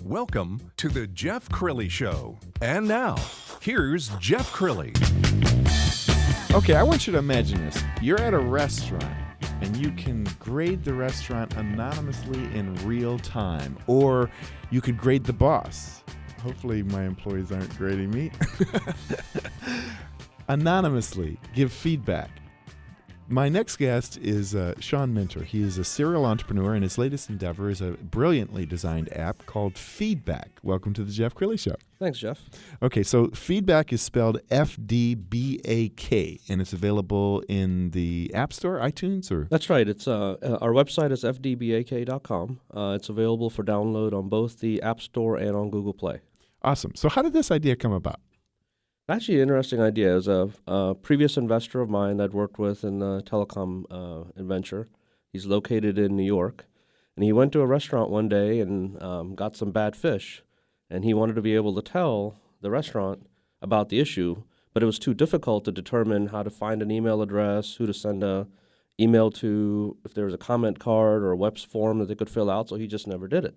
Welcome to the Jeff Crilley Show. And now, here's Jeff Crilley. Okay, I want you to imagine this. You're at a restaurant, and you can grade the restaurant anonymously in real time, or you could grade the boss. Hopefully my employees aren't grading me. Anonymously, give feedback. My next guest is Sean Minter. He is a serial entrepreneur, and his latest endeavor is a brilliantly designed app called Fdbak. Welcome to the Jeff Crilley Show. Thanks, Jeff. Okay, so Fdbak is spelled Fdbak, and it's available in the App Store, iTunes, or? That's right. It's our website is fdbak.com. It's available for download on both the App Store and on Google Play. Awesome. So how did this idea come about? Actually, an interesting idea. It was a previous investor of mine that I'd worked with in the telecom venture. He's located in New York, and he went to a restaurant one day and got some bad fish, and he wanted to be able to tell the restaurant about the issue, but it was too difficult to determine how to find an email address, who to send a email to, if there was a comment card or a web form that they could fill out, so he just never did it.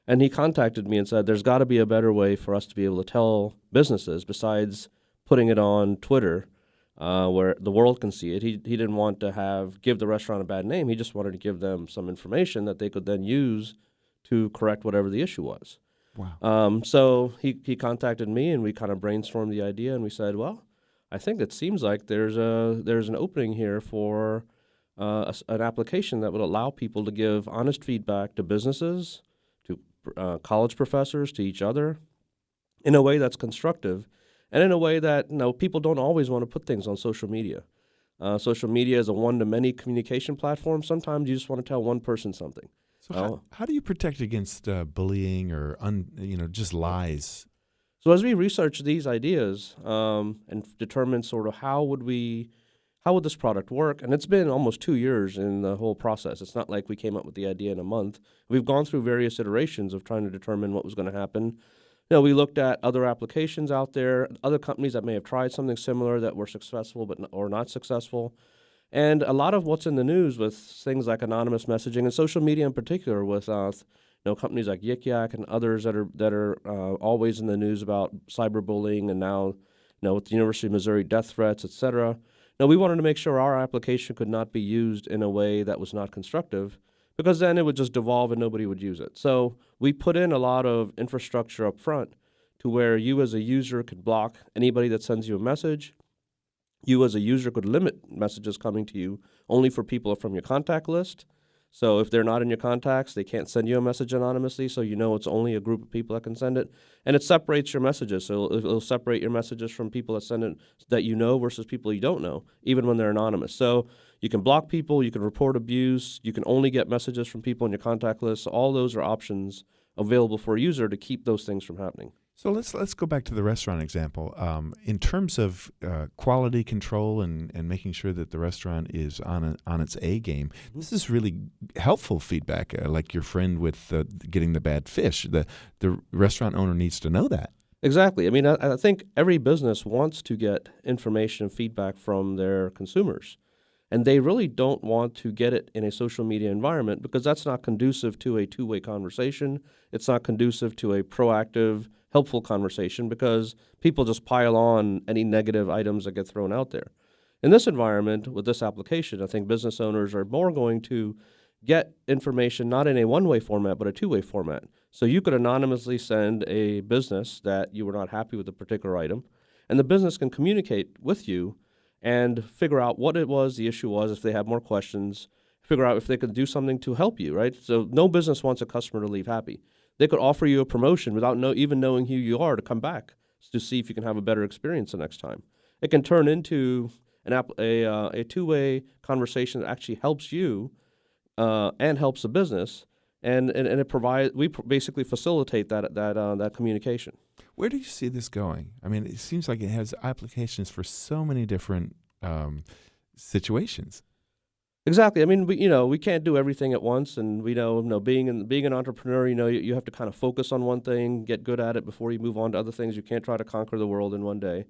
And he contacted me and said, there's got to be a better way for us to be able to tell businesses besides putting it on Twitter where the world can see it. He didn't want to give the restaurant a bad name. He just wanted to give them some information that they could then use to correct whatever the issue was. Wow. So he contacted me, and we kind of brainstormed the idea, and we said, well, I think it seems like there's an opening here for an application that would allow people to give honest feedback to businesses, college professors, to each other, in a way that's constructive, and in a way that people don't always want to put things on social media. Social media is a one-to-many communication platform. Sometimes you just want to tell one person something. So how do you protect against bullying or just lies? So as we research these ideas and determine sort of how would this product work? And it's been almost 2 years in the whole process. It's not like we came up with the idea in a month. We've gone through various iterations of trying to determine what was going to happen. We looked at other applications out there, other companies that may have tried something similar that were successful or not successful. And a lot of what's in the news with things like anonymous messaging and social media in particular with companies like Yik Yak and others that are always in the news about cyberbullying, and now with the University of Missouri death threats, et cetera. We wanted to make sure our application could not be used in a way that was not constructive, because then it would just devolve and nobody would use it. So we put in a lot of infrastructure up front to where you as a user could block anybody that sends you a message. You as a user could limit messages coming to you only for people from your contact list. So if they're not in your contacts, they can't send you a message anonymously, so it's only a group of people that can send it. And it separates your messages. So it'll separate your messages from people that send it that you know versus people you don't know, even when they're anonymous. So you can block people, you can report abuse, you can only get messages from people in your contact list. So all those are options available for a user to keep those things from happening. So let's go back to the restaurant example. In terms of quality control and making sure that the restaurant is on its A game, this is really helpful feedback. Like your friend with getting the bad fish, the restaurant owner needs to know that. Exactly. I mean, I think every business wants to get information and feedback from their consumers, and they really don't want to get it in a social media environment because that's not conducive to a two-way conversation. It's not conducive to a proactive, helpful conversation because people just pile on any negative items that get thrown out there. In this environment, with this application, I think business owners are more going to get information not in a one-way format, but a two-way format. So you could anonymously send a business that you were not happy with a particular item, and the business can communicate with you and figure out what it was, the issue was, if they have more questions, figure out if they could do something to help you, right? So no business wants a customer to leave happy. They could offer you a promotion without even knowing who you are to come back to see if you can have a better experience the next time. It can turn into a two-way conversation that actually helps you and helps the business, and it provides. We basically facilitate that communication. Where do you see this going? I mean, it seems like it has applications for so many different situations. Exactly. I mean, we can't do everything at once, and we know being an entrepreneur, you have to kind of focus on one thing, get good at it before you move on to other things. You can't try to conquer the world in one day.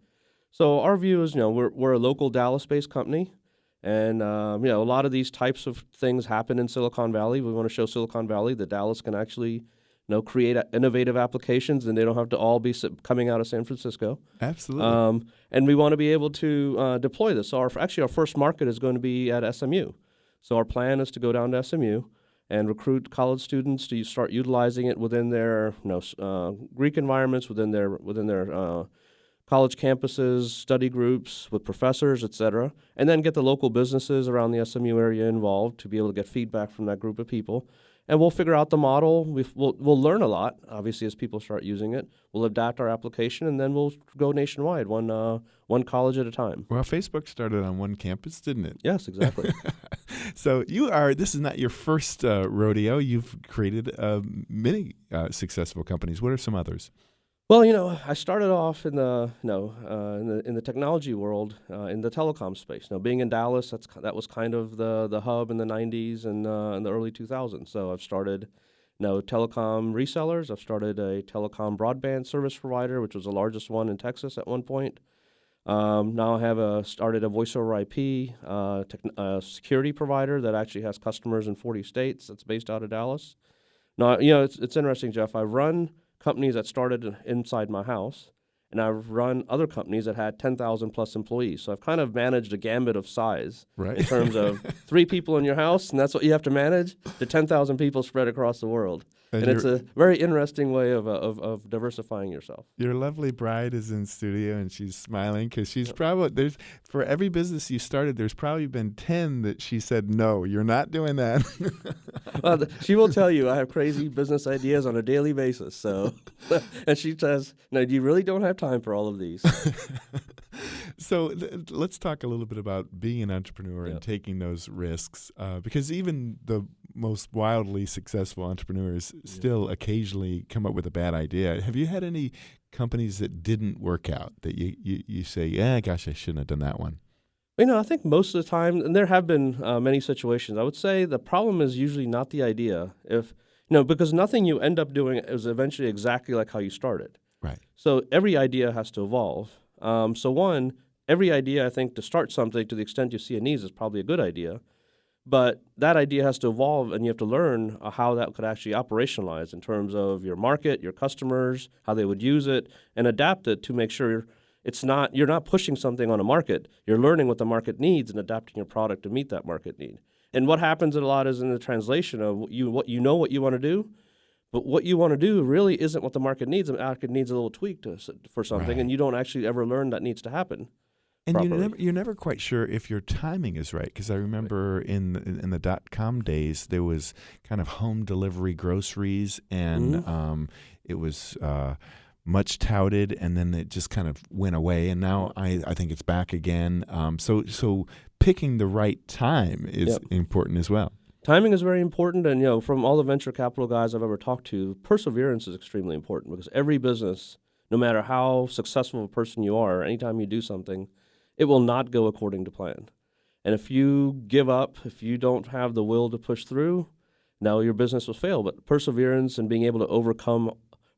So our view is, we're a local Dallas-based company, and a lot of these types of things happen in Silicon Valley. We want to show Silicon Valley that Dallas can actually, create innovative applications, and they don't have to all be coming out of San Francisco. Absolutely. And we want to be able to deploy this. So our first market is going to be at SMU. So our plan is to go down to SMU and recruit college students to start utilizing it within their Greek environments, within their college campuses, study groups with professors, et cetera, and then get the local businesses around the SMU area involved to be able to get feedback from that group of people. And we'll figure out the model. We'll learn a lot, obviously, as people start using it. We'll adapt our application, and then we'll go nationwide, one college at a time. Well, Facebook started on one campus, didn't it? Yes, exactly. So this is not your first rodeo. You've created many successful companies. What are some others? Well, I started off in the in the technology world, in the telecom space. Being in Dallas, that was kind of the hub in the '90s and in the early 2000s. So I've started, telecom resellers. I've started a telecom broadband service provider, which was the largest one in Texas at one point. Now I have started a voice over IP security provider that actually has customers in 40 states. That's based out of Dallas. Now, it's interesting, Jeff. I've run companies that started inside my house, and I've run other companies that had 10,000 plus employees. So I've kind of managed a gambit of size in terms of 3 people in your house, and that's what you have to manage, to 10,000 people spread across the world. And it's a very interesting way of diversifying yourself. Your lovely bride is in studio, and she's smiling because she's probably, for every business you started, there's probably been 10 that she said, no, you're not doing that. Well, she will tell you I have crazy business ideas on a daily basis. So, and she says, no, you really don't have time for all of these. So let's talk a little bit about being an entrepreneur and taking those risks, because even the most wildly successful entrepreneurs still occasionally come up with a bad idea. Have you had any companies that didn't work out that you say, yeah, gosh, I shouldn't have done that one? I think most of the time, and there have been many situations, I would say the problem is usually not the idea. Because nothing you end up doing is eventually exactly like how you started. Right. So every idea has to evolve. Every idea, I think, to start something to the extent you see a need is probably a good idea. But that idea has to evolve, and you have to learn how that could actually operationalize in terms of your market, your customers, how they would use it, and adapt it to make sure you're not pushing something on a market. You're learning what the market needs and adapting your product to meet that market need. And what happens a lot is in the translation of what you want to do, but what you want to do really isn't what the market needs. The market needs a little tweak for something, and you don't actually ever learn that needs to happen. And you're never quite sure if your timing is right, because I remember in the .com days there was kind of home delivery groceries, and it was much touted, and then it just kind of went away, and now I think it's back again. So picking the right time is important as well. Timing is very important, and from all the venture capital guys I've ever talked to, perseverance is extremely important, because every business, no matter how successful a person you are, anytime you do something, it will not go according to plan. And if you give up, if you don't have the will to push through, now your business will fail. But perseverance and being able to overcome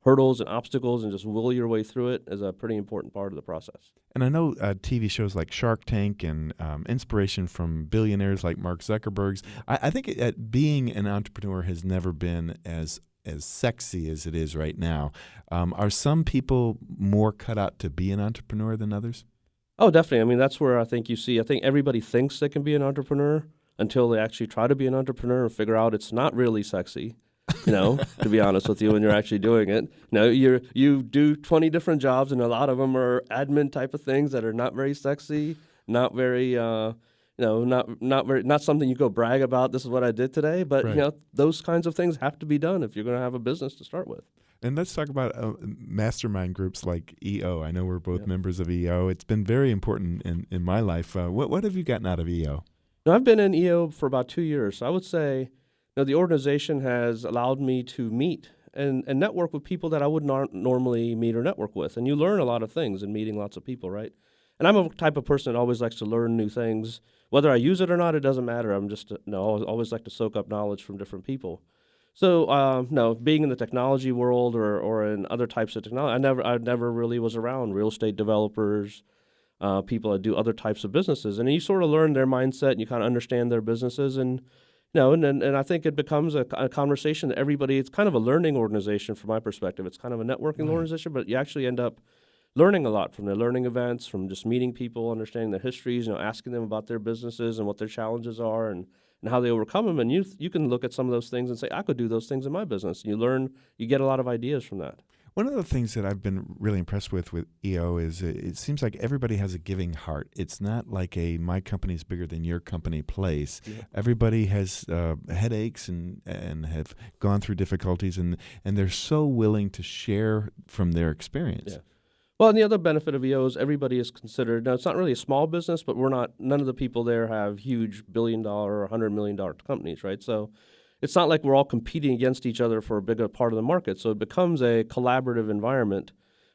hurdles and obstacles and just will your way through it is a pretty important part of the process. And I know TV shows like Shark Tank and inspiration from billionaires like Mark Zuckerberg's. I think being an entrepreneur has never been as sexy as it is right now. Are some people more cut out to be an entrepreneur than others? Oh, definitely. I mean, that's where I think everybody thinks they can be an entrepreneur until they actually try to be an entrepreneur and figure out it's not really sexy, to be honest with you, when you're actually doing it. You do 20 different jobs, and a lot of them are admin type of things that are not very sexy, not very, not something you go brag about, this is what I did today. But, right. Those kinds of things have to be done if you're going to have a business to start with. And let's talk about mastermind groups like EO. I know we're both members of EO. It's been very important in my life. What have you gotten out of EO? I've been in EO for about 2 years. So I would say the organization has allowed me to meet and network with people that I would not normally meet or network with. And you learn a lot of things in meeting lots of people, right? And I'm a type of person that always likes to learn new things. Whether I use it or not, it doesn't matter. I'm just, always like to soak up knowledge from different people. So, being in the technology world or in other types of technology, I never really was around real estate developers, people that do other types of businesses. And you sort of learn their mindset and you kind of understand their businesses. And, No, and I think it becomes a conversation that everybody, it's kind of a learning organization from my perspective. It's kind of a networking organization, but you actually end up learning a lot from the learning events, from just meeting people, understanding their histories, asking them about their businesses and what their challenges are and how they overcome them. And you can look at some of those things and say, I could do those things in my business. And you get a lot of ideas from that. One of the things that I've been really impressed with EO is it seems like everybody has a giving heart. It's not like my company is bigger than your company place. Yeah. Everybody has headaches and have gone through difficulties, and they're so willing to share from their experience. Yeah. Well, and the other benefit of EO is everybody is considered, now it's not really a small business, but none of the people there have huge $1 billion or $100 million companies, right? So it's not like we're all competing against each other for a bigger part of the market. So it becomes a collaborative environment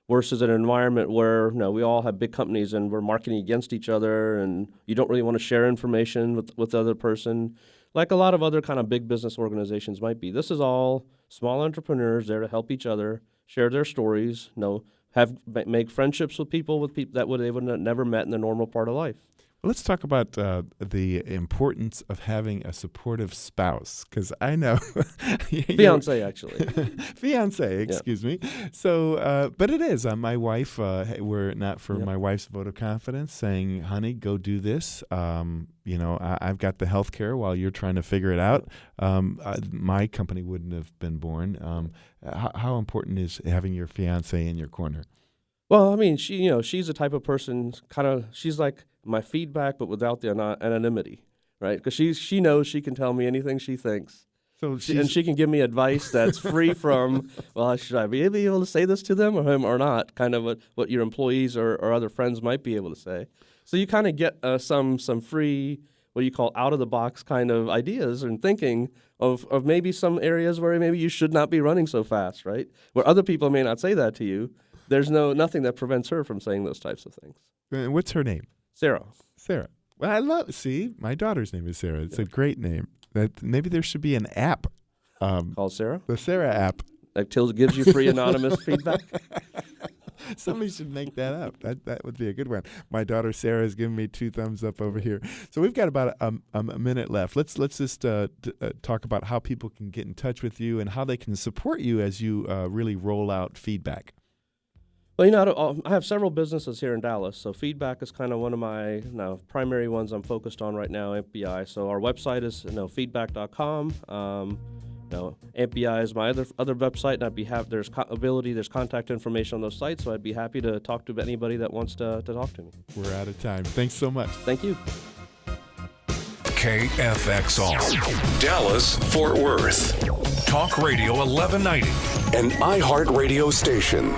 versus an environment where we all have big companies and we're marketing against each other, and you don't really want to share information with the other person, like a lot of other kind of big business organizations might be. This is all small entrepreneurs there to help each other, share their stories, make friendships with people that they would have never met in the normal part of life. Well, let's talk about the importance of having a supportive spouse, because I know fiance actually, fiance, excuse me. So, but it is my wife. Were it not for my wife's vote of confidence, saying, "Honey, go do this." I've got the health care while you're trying to figure it out. My company wouldn't have been born. How important is having your fiance in your corner? Well, I mean, she's the type of person, she's like my feedback, but without the anonymity, right? Because she knows she can tell me anything she thinks. And she can give me advice that's free from, should I be able to say this to them or not? Kind of what your employees or other friends might be able to say. So you kind of get some free, what you call out-of-the-box kind of ideas and thinking of maybe some areas where maybe you should not be running so fast, right? Where other people may not say that to you. There's nothing that prevents her from saying those types of things. What's her name? Sarah. Well, my daughter's name is Sarah. It's a great name. Maybe there should be an app. Called Sarah? The Sarah app. That gives you free anonymous feedback? Somebody should make that up. That would be a good one. My daughter Sarah has given me 2 thumbs up over here. So we've got about a minute left. Let's just talk about how people can get in touch with you and how they can support you as you really roll out Fdbak. Well, I have several businesses here in Dallas, so Fdbak is kind of one of my primary ones I'm focused on right now, MPI. So our website is fdbak.com. MPI is my other website, and there's contact information on those sites, so I'd be happy to talk to anybody that wants to talk to me. We're out of time. Thanks so much. Thank you. KFXR, Dallas, Fort Worth. Talk Radio 1190. An iHeartRadio station.